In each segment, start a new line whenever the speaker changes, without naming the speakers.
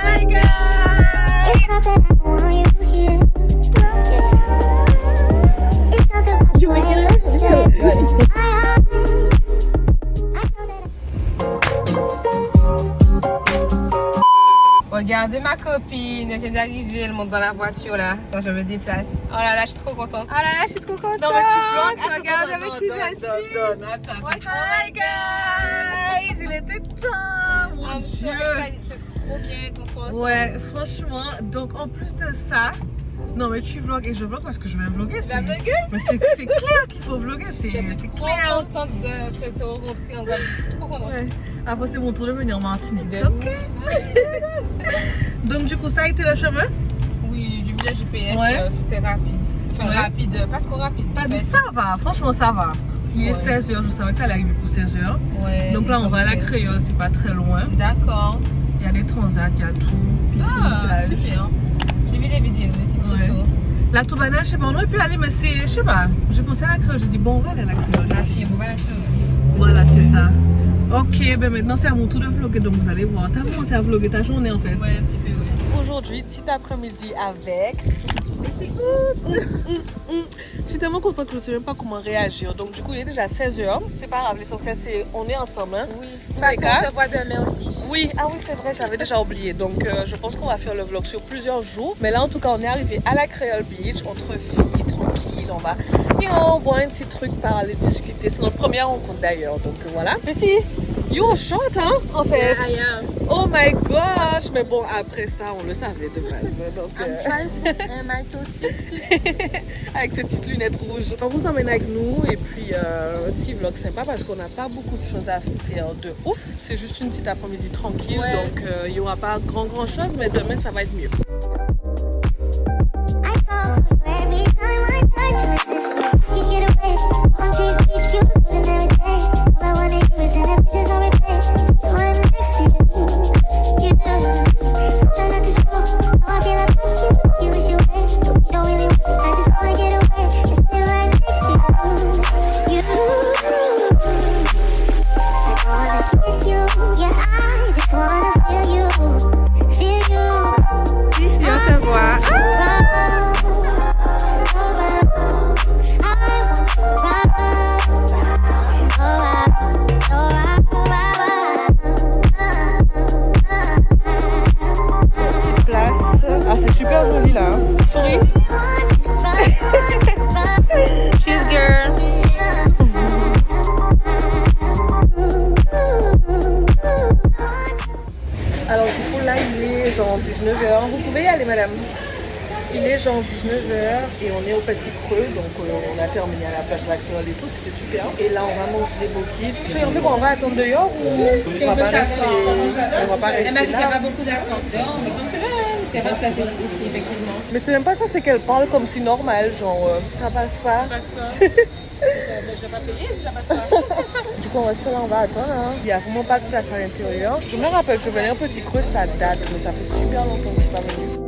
my God. It's not that I want you here. It's not that I want you here.
Regardez ma copine, elle vient d'arriver, elle monte dans la voiture là, quand je me déplace. Oh là là, je suis trop contente. Oh là là, je suis trop contente.
Non mais tu vlogs.
Regarde avec qui je suis.
Attends.
Hi guys,
Il était temps, mon
I'm so
Dieu.
excited. C'est trop bien qu'on soit ensemble.
Ouais, franchement, donc en plus de ça, non mais tu vlogs et je vlog parce que je vais vlogger.
Tu vas vlogger?
Mais c'est clair qu'il faut vlogger,
Je suis
c'est
trop
clair.
contente de te rencontrer encore. Trop contente.
Ouais. Après c'est mon tour de venir en Martinique.
De
Ok. Donc du coup ça a été le chemin.
Oui, j'ai mis le GPS,
Ouais.
c'était rapide. Enfin
Ouais.
rapide, pas trop rapide.
Pas
en
mais
fait.
ça va, franchement ça va. Il est
Ouais.
16h, je savais que t'allais arriver pour 16h.
Ouais,
Donc là on va à la Créole, c'est pas très loin.
D'accord.
Il y a des transats, il y a tout. Piscine,
Ah,
plage.
super. J'ai vu des vidéos, des petites
Ouais.
photos.
La Toubana, je sais pas, on aurait pu aller, mais c'est, je sais pas, j'ai pensé à la Créole, j'ai dit bon, on va aller à la Créole.
Ma fille, vous voyez ça.
Voilà, c'est ça. Ok, ben maintenant c'est à mon tour de vlogger, donc vous allez voir. T'as commencé à vlogger ta journée en fait.
Ouais, un petit peu, oui.
Aujourd'hui, petit après-midi avec. Petit oups. Je suis tellement contente que je ne sais même pas comment réagir. Donc du coup, il est déjà 16h. C'est pas grave, l'essentiel c'est on est ensemble. Hein.
Oui,
Tous
parce
les
qu'on
cas.
se voit demain aussi.
Oui, ah oui, c'est vrai, j'avais déjà oublié. Donc je pense qu'on va faire le vlog sur plusieurs jours. Mais là, en tout cas, on est arrivé à la Creole Beach, entre filles, tranquille. On va on boit un petit truc, parler, discuter. C'est notre première rencontre d'ailleurs. Donc voilà. Petit, you are short, hein, en fait.
Yeah, I am.
Oh my gosh! Mais bon, après ça, on le savait de base. Donc,
I'm 5 foot and my toe 60.
avec ces petites lunettes rouges. On vous emmène avec nous et puis un petit vlog sympa parce qu'on n'a pas beaucoup de choses à faire de ouf. C'est juste une petite après-midi tranquille.
Ouais.
Donc il n'y aura pas grand chose, mais demain ça va être mieux.
I fall for you every time I try to resist. You get away. On trees, beach views, and everything. All I wanna do is send pictures on replay. Still right next to you. You try not to show how I feel about you. You wish you away. You don't really want it. I just wanna get away. It's still right next to you. I wanna kiss you. Yeah, I just wanna feel you. Feel you.
Ici, on se voit.
Petite place. Ah, c'est super joli là. Hein. Souris.
Cheers, girl.
Alors du coup là il est genre 19h. Vous pouvez y aller madame. Il est genre 19h et on est au Petit Creux, donc on a terminé à la plage de la Créole et tout, c'était super. Et là on va manger des boquites. En fait on va attendre dehors ou
Si
on
on
va
peut
pas rester,
s'asseoir.
on va pas
Elle m'a
rester
dit qu'il n'y a
là.
pas beaucoup d'attention, mais comme tu veux, tu vas te placer ici, effectivement.
Mais c'est même pas ça, c'est qu'elle parle comme si normal, genre ça passe pas.
Ça passe pas. Je vais pas payer si ça passe pas.
Du coup on reste là, on va attendre. Hein. Il y a vraiment pas de place à l'intérieur. Je me rappelle, je venais au Petit Creux, ça date, mais ça fait super longtemps que je suis pas venue.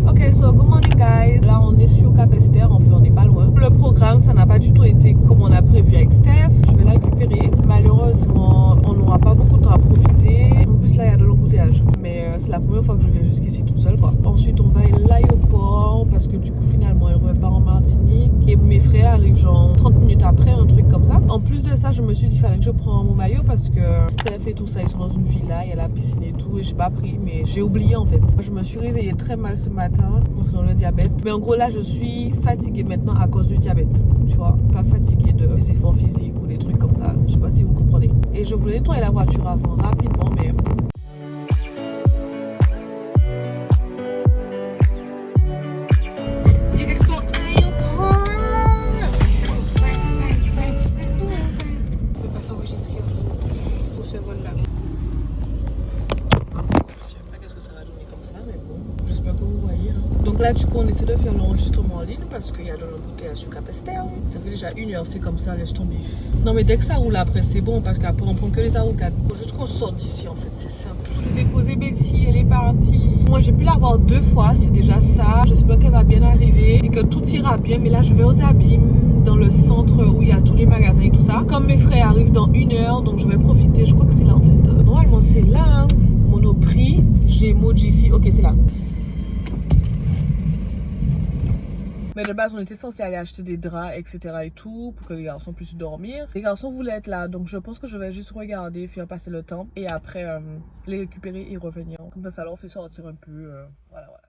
Ok, so good morning guys. Là on est sur Cap-Esther, enfin on n'est pas loin. Le programme ça n'a pas du tout été comme on a prévu avec Steph. Je vais la récupérer. Malheureusement on n'aura pas beaucoup de temps à profiter. En plus là il y a de l'embouteillage. Mais c'est la première fois que je viens jusqu'ici toute seule quoi. Ensuite on va à l'aéroport parce que du coup finalement elle repart en Martinique. Et mes frères arrivent genre 30 minutes après, un truc comme ça. En plus de ça je me suis dit qu'il fallait que je prenne mon maillot parce que Steph et tout ça ils sont dans une villa, il y a la piscine et tout et j'ai pas pris mais j'ai oublié en fait. Je me suis réveillée très mal ce matin concernant le diabète. Mais en gros là je suis fatiguée maintenant à cause du diabète. Tu vois, pas fatiguée des efforts physiques ou des trucs comme ça. Je sais pas si vous comprenez. Et je voulais nettoyer la voiture avant rapidement mais...
Direction aéroport. Je peux pas s'enregistrer pour ce vol-là.
Je sais pas qu'est-ce que ça va donner comme ça mais bon. J'espère que vous voyez. Hein. Donc là, du coup, on essaie de faire l'enregistrement en ligne parce qu'il y a de l'embouteillage sur Capesterre. Ça fait déjà 1 heure, c'est comme ça, laisse tomber. Non, mais dès que ça roule après, c'est bon parce qu'après, on prend que les arrocades. Faut juste qu'on sorte d'ici, en fait, c'est simple. J'ai déposé Betty, elle est partie. Moi, j'ai pu la voir 2 fois, c'est déjà ça. J'espère qu'elle va bien arriver et que tout ira bien. Mais là, je vais aux Abîmes, dans le centre où il y a tous les magasins et tout ça. Comme mes frères arrivent dans 1 heure, donc je vais profiter. Je crois que c'est là, en fait. Normalement, c'est là, hein. Monoprix, j'ai Mojifi. Ok, c'est là. Mais de base, on était censé aller acheter des draps, etc. et tout, pour que les garçons puissent dormir. Les garçons voulaient être là, donc je pense que je vais juste regarder, faire passer le temps, et après les récupérer et revenir. Comme ça, ça leur fait sortir un peu. Voilà, voilà.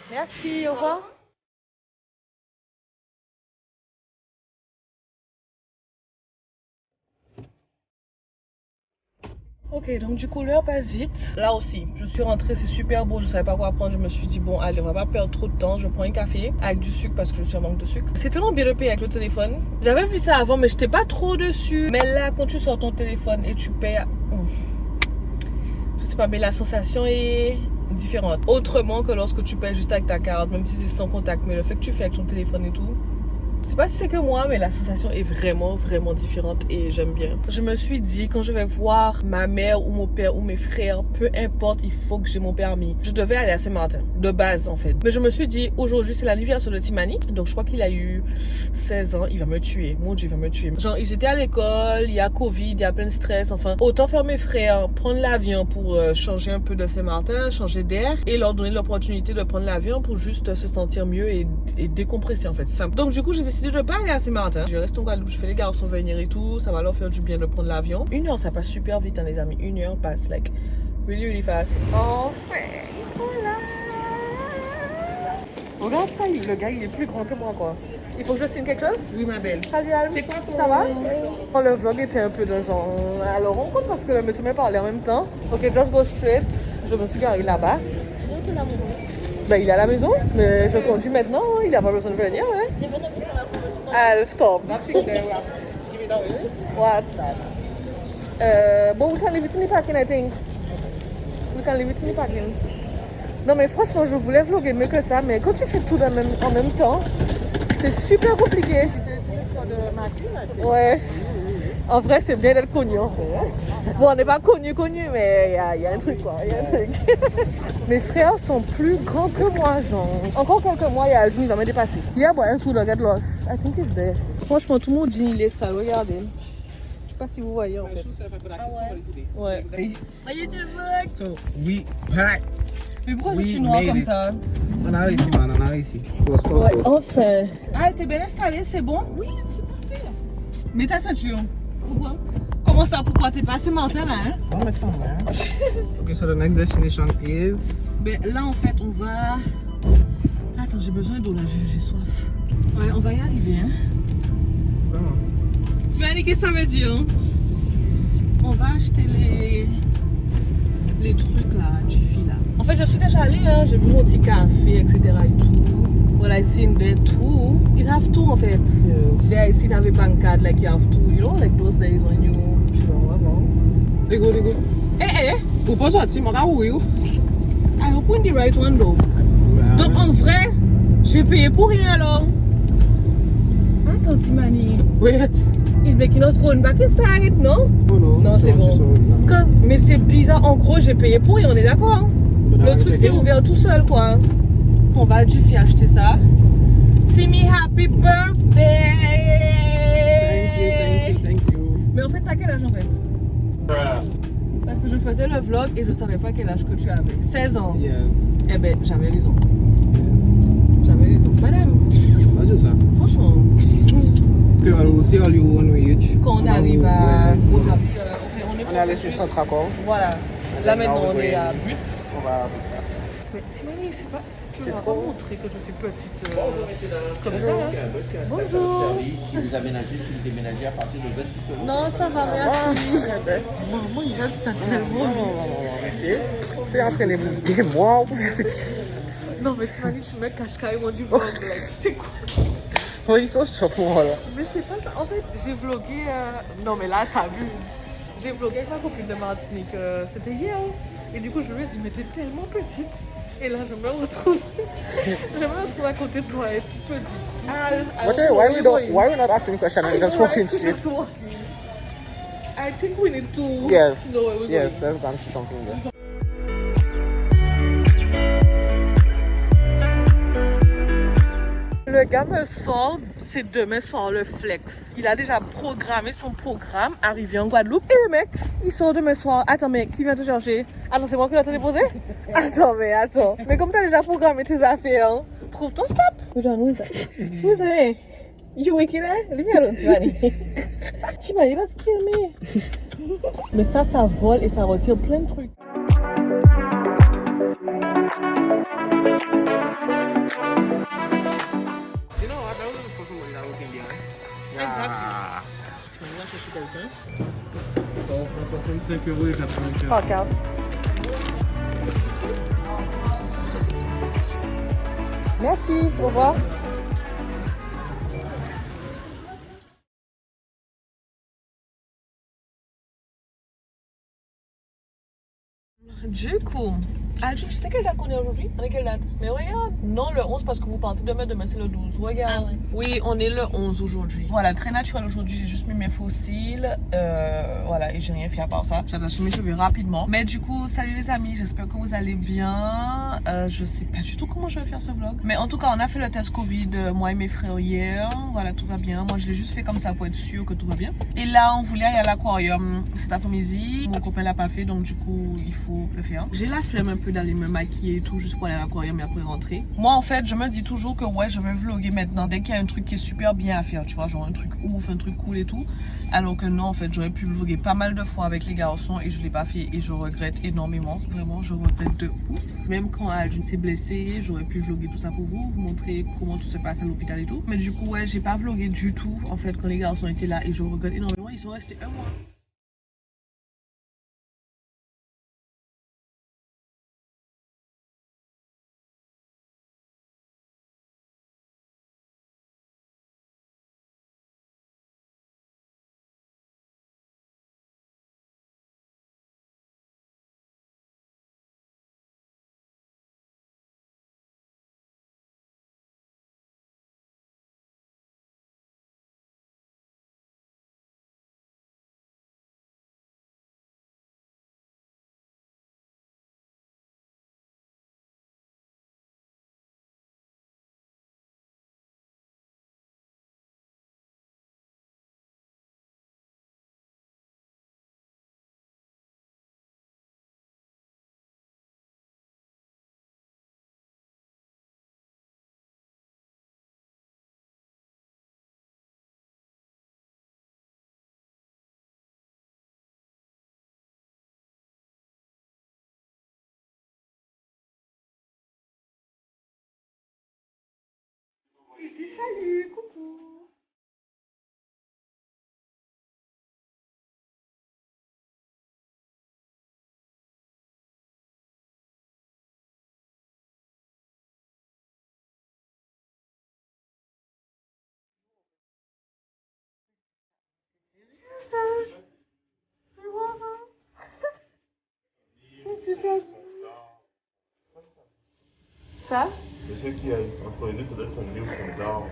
Merci, au revoir. Ok, donc du coup l'heure passe vite. Là aussi, je suis rentrée, c'est super beau, je savais pas quoi prendre. Je me suis dit bon allez, on va pas perdre trop de temps. Je prends un café avec du sucre parce que je suis en manque de sucre. C'est tellement bien de payer avec le téléphone. J'avais vu ça avant mais j'étais pas trop dessus. Mais là quand tu sors ton téléphone et tu payes, je sais pas, mais la sensation est différente. Autrement que lorsque tu payes juste avec ta carte, même si c'est sans contact. Mais le fait que tu fais avec ton téléphone et tout, je sais pas si c'est que moi, mais la sensation est vraiment, vraiment différente et j'aime bien. Je me suis dit, quand je vais voir ma mère ou mon père ou mes frères, peu importe, il faut que j'ai mon permis. Je devais aller à Saint-Martin, de base en fait. Mais je me suis dit, aujourd'hui c'est l'anniversaire de Timani, donc je crois qu'il a eu 16 ans, il va me tuer. Mon Dieu, il va me tuer. Genre, ils étaient à l'école, il y a Covid, il y a plein de stress, enfin, autant faire mes frères, prendre l'avion pour changer un peu de Saint-Martin, changer d'air et leur donner l'opportunité de prendre l'avion pour juste se sentir mieux et décompresser en fait, simple. Donc du coup, j'ai décidé de pas aller à Saint-Martin. Je reste en Guadeloupe, je fais les garçons venir et tout. Ça va leur faire du bien de prendre l'avion. 1 heure, ça passe super vite, hein, les amis. 1 heure passe, like, really, really fast. Enfin, ils sont là. Regarde ça, le gars, il est plus grand que moi, quoi. Il faut que je signe quelque chose?
Oui, ma belle.
Salut, Alme.
C'est quoi ton...
Ça va? Oh, le vlog était un peu de genre à leur rencontre parce que le monsieur m'a parlé en même temps. Ok, just go straight. Je me suis garée là-bas. Ben, il est à la maison, mais je conduis maintenant. Il n'a pas besoin de venir, hein. I'll stop.
Nothing there. We have to give it away.
What? But we can leave it in the parking, I think. We can leave it in the parking. Non, mais franchement, je voulais vlogger mieux que ça, mais quand tu fais tout en même temps, c'est super compliqué. Ouais. En vrai, c'est bien d'être connu, en fait. Hein? Bon, on n'est pas connu, mais il y a un truc, quoi. Il y a un truc. Mes frères sont plus grands que moi, genre. Encore quelques mois, il y a un jour, il va me dépasser. Yeah, but else would get lost. I think it's there. Franchement, tout le monde dit il est sale, regardez. Je sais pas si vous voyez, en fait. Ouais.
So, we pack.
Mais pourquoi je
We
suis noire
made
comme
it.
ça?
On a réussi, man. On a réussi.
Ouais, enfin. Ah, t'es bien installée, c'est bon? Oui, c'est parfait. Mets ta ceinture. Pourquoi? Comment ça, pourquoi? T'es pas assez mental, là, hein?
On met ça, man. Okay, so the next destination is...
Ben, là, en fait, on va... Attends, j'ai besoin d'eau, là, j'ai soif. Ouais, on va y arriver, hein? Tu m'as dit qu'est-ce que ça veut dire, hein? On va acheter les trucs, là, du fil, là. En fait, je suis déjà allée, hein? J'ai bu mon petit café, etc. et tout. Well, I seen there too. It have two, en fait.
Yes.
There I see it have a bank card, like you have to, you know, like those days when you... Je sais pas, vraiment.
They go.
Eh.
Ou pas sortir, mon gars, oui.
I opened the right one, though. Donc, en vrai, j'ai payé pour rien, alors. Attends, Timani.
Wait.
He's making us going back inside, non?
No.
Non, c'est bon. Mais c'est bizarre, en gros, j'ai payé pour rien, on est d'accord? Hein? Le truc s'est ouvert tout seul, quoi. On va à Dufi acheter ça. Timmy, happy birthday!
Thank you.
Mais en fait, t'as quel âge en fait? Parce que je faisais le vlog et je savais pas quel âge que tu avais. 16 ans.
Yes.
Eh ben, j'avais raison. J'avais raison. Madame,
C'est juste ça.
franchement,
Que on aussi on lui
quand on arrive à...
On
on
est allé chez Centracor.
Voilà. Là maintenant, on est à But.
On va...
Mais Timani, c'est pas... Tu ne m'as pas montré que je suis petite comme ça. Hein. Bonjour.
Si vous aménagez, si vous déménagez à partir de 28 euros.
Non, ça va, merci. Maman, il va ça tellement vite.
C'est entraînez-vous des mois pour faire cette...
Non, mais Timani, tu me caches carrément du vlog. C'est quoi?
Oui, ils sont sur moi là.
Mais c'est pas ça. En fait, j'ai vlogué. Non, mais là, t'abuses. J'ai vlogué avec ma copine de Martinique. C'était hier. Et du coup, je lui ai dit, mais t'es tellement petite. Et là, je me retrouve. je me retrouve à côté de toi, et toute petite.
Why we not asking questions and just walking straight?
Just walking. I think we need to.
Yes,
know where we're
yes,
going.
let's go and see something there.
Le gars me sort, c'est demain soir le flex. Il a déjà programmé son programme, arrivé en Guadeloupe. Et le mec, il sort demain soir. Attends, mais qui vient te chercher? Attends, c'est moi qui dois te déposer? Attends. Mais comme t'as déjà programmé tes affaires, hein, trouve ton stop. Who's that? You wicked, eh? Leave me alone, Tiffany. Tiffany, that's kill me. Mais ça vole et ça retire plein de trucs.
You know what? That was for somebody that was in behind.
Exactly. Tu vas aller chercher quelqu'un?
So, that's what's in secret.
Fuck out. Merci, au revoir. Du coup, Algine, tu sais quelle date qu'on est aujourd'hui? On est quelle date? Mais regarde, non le 11 parce que vous partez demain c'est le 12, regarde. Ah ouais. Oui, on est le 11 aujourd'hui. Voilà, très naturel aujourd'hui, j'ai juste mis mes fossiles, voilà, et j'ai rien fait à part ça. J'ai attaché mes cheveux rapidement. Mais du coup, salut les amis, j'espère que vous allez bien. Je sais pas du tout comment je vais faire ce vlog. Mais en tout cas, on a fait le test Covid, moi et mes frères hier. Voilà, tout va bien. Moi, je l'ai juste fait comme ça pour être sûr que tout va bien. Et là, on voulait aller à l'aquarium cet après-midi. Mon copain l'a pas fait, donc du coup, il faut le faire. J'ai la flemme un peu d'aller me maquiller et tout juste pour aller à l'aquarium et après rentrer. Moi en fait je me dis toujours que ouais je vais vlogger maintenant dès qu'il y a un truc qui est super bien à faire, tu vois, genre un truc ouf, un truc cool et tout, alors que non en fait j'aurais pu vlogger pas mal de fois avec les garçons et je l'ai pas fait et je regrette énormément, vraiment je regrette de ouf. Même quand Algine s'est blessée, j'aurais pu vlogger tout ça pour vous montrer comment tout se passe à l'hôpital et tout, mais du coup ouais j'ai pas vlogué du tout en fait quand les garçons étaient là et je regrette énormément. Ils sont restés un mois. Il dit salut, coucou. Ça?
Mais ceux qui, entre les deux, ça doit être son mieux ou son d'or.